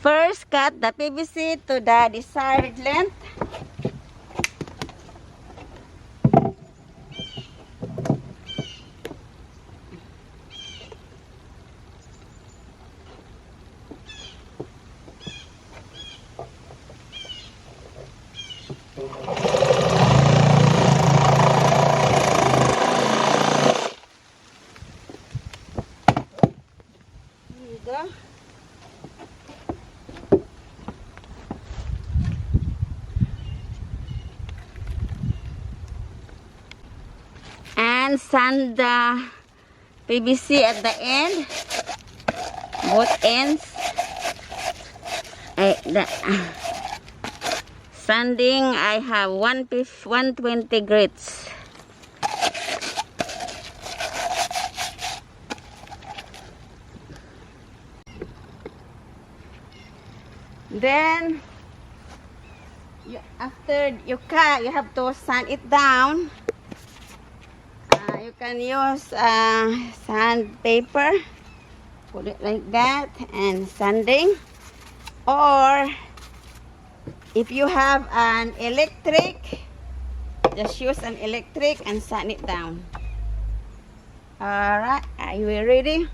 First, cut the PVC to the desired length. There you go. And sand the PVC at the end, both ends. Sanding, I have 120 grits. Then after you cut, you have to sand it down. You can use sandpaper, put it like that, and sanding. Or if you have an electric, just use an electric and sand it down. Alright, are you ready?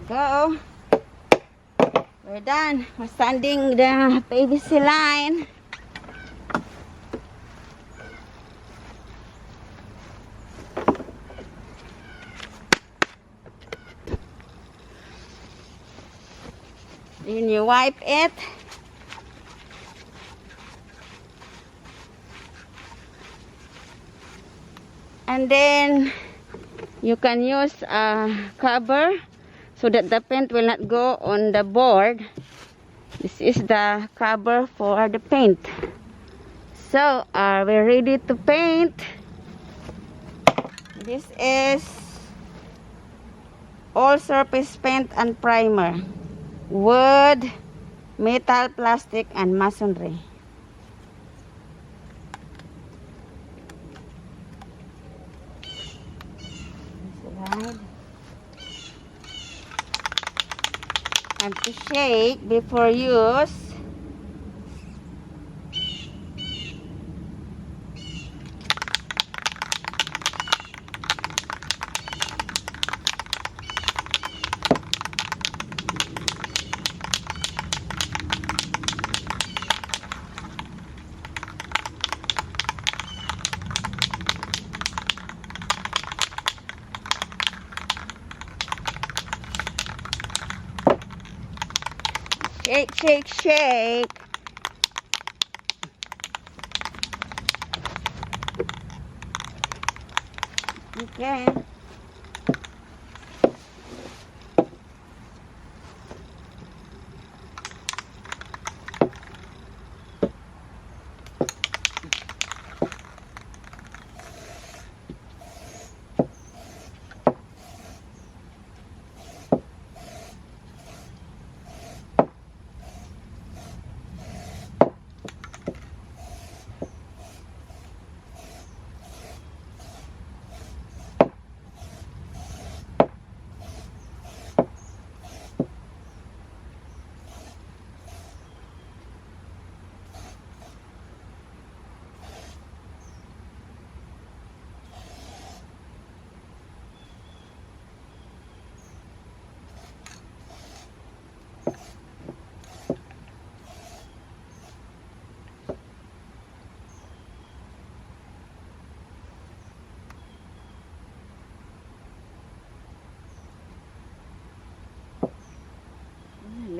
Go. We're done. We're sanding the PVC line. Then you wipe it. And then you can use a cover so that the paint will not go on the board. This is the cover for the paint. So are we ready to paint? This is all surface paint and primer, wood, metal, plastic, and masonry. Right. And to shake before use. Shake, shake, shake. Okay.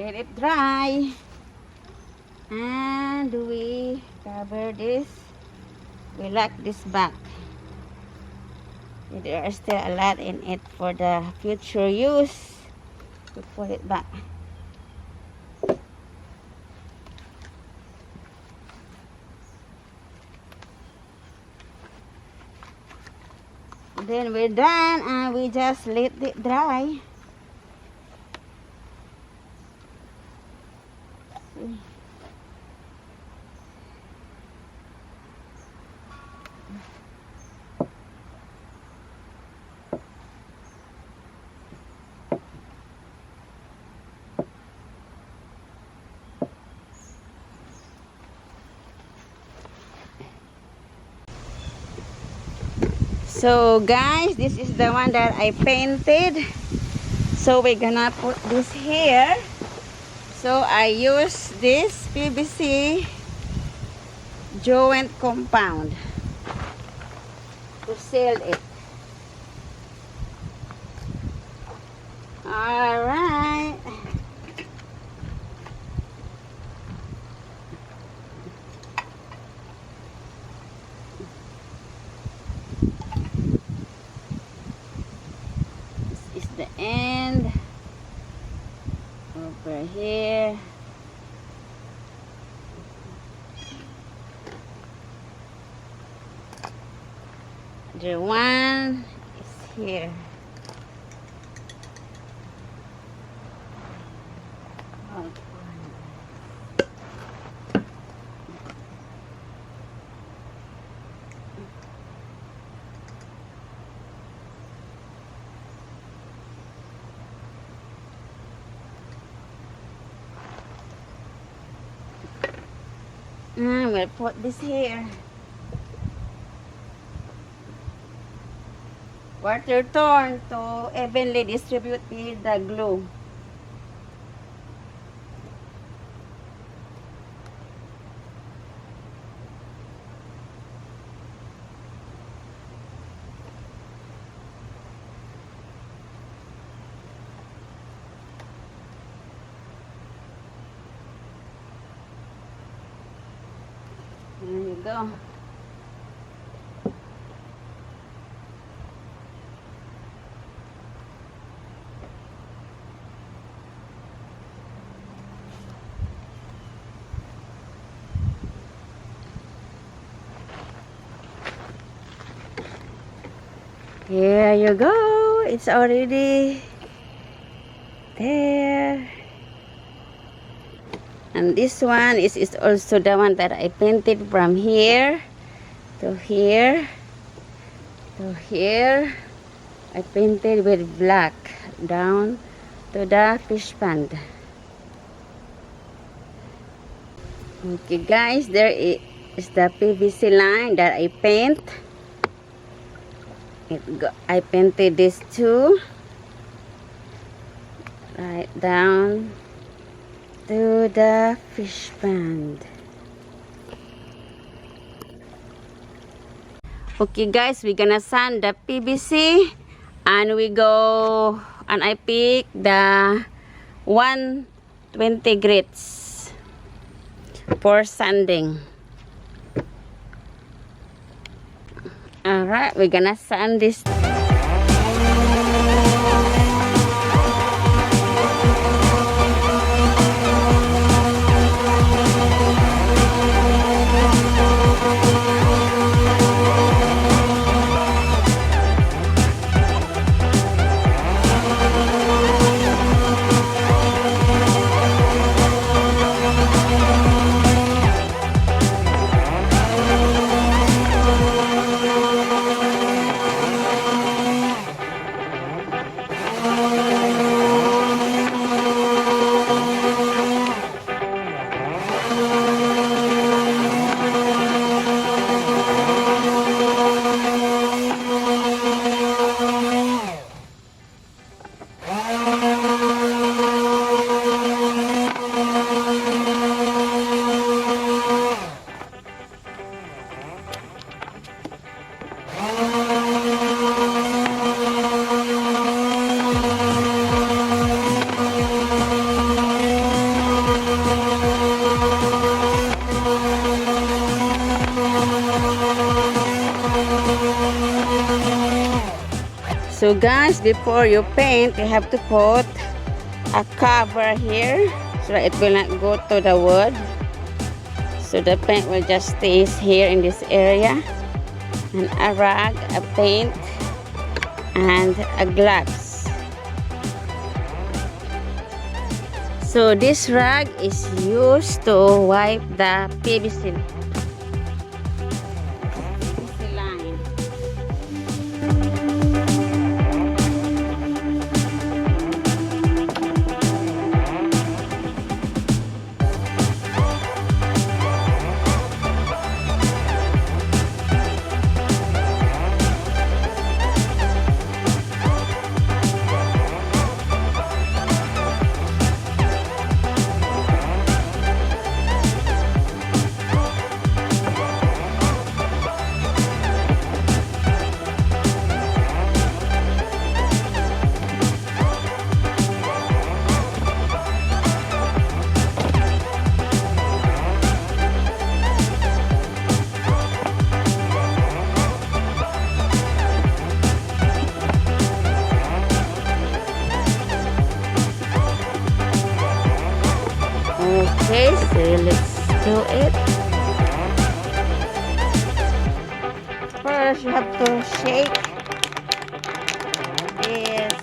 let it dry. And we cover this. We lock this back. There are still a lot in it for the future use. We put it back. Then we're done and we just let it dry. See. So guys, this is the one that I painted. So we're gonna put this here. So I use this PVC joint compound to seal it. Alright. This is the end. Over here. The one is here. And we'll put this here. Water turn to evenly distribute the glue. There you go. Here you go. It's already there. And this one is also the one that I painted from here to here to here. I painted with black down to the fish pond. Okay guys, there is the PVC line that I paint. I painted this too. Right down to the fish pond. Okay guys, we're gonna sand the PVC and we go and I pick the 120 grits for sanding. Alright, we're gonna sand this. So guys, before you paint, you have to put a cover here so that it will not go to the wood. So the paint will just stay here in this area. And a rag, a paint, and a gloves. So this rag is used to wipe the PVC line. Okay, so let's do it. First, you have to shake this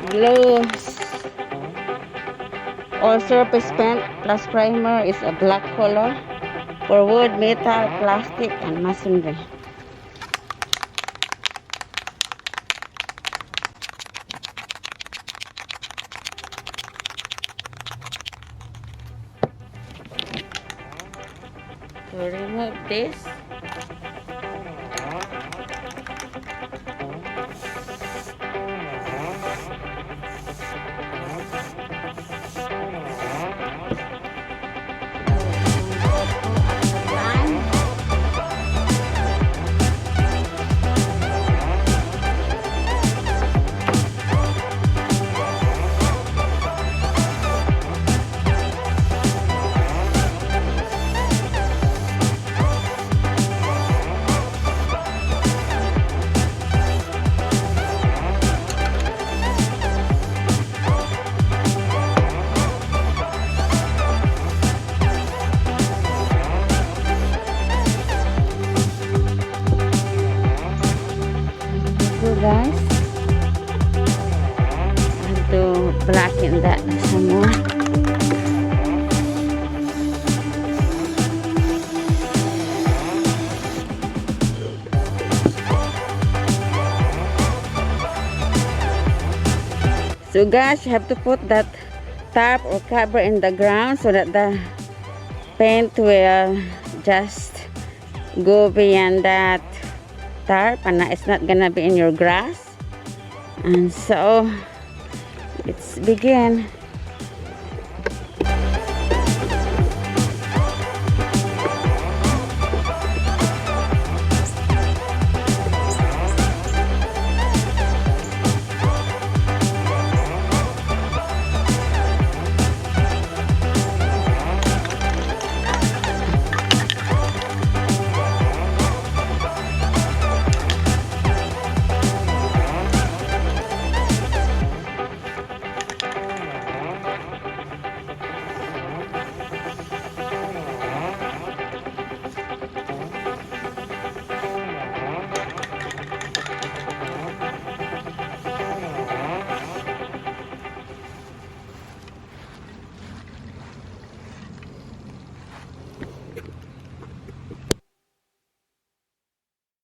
glue. All surface paint plus primer is a black color for wood, metal, plastic, and masonry. To remove this, guys. I have to blacken that some more. So guys, you have to put that tarp or cover in the ground so that the paint will just go beyond that tarp and it's not gonna be in your grass. And so let's begin.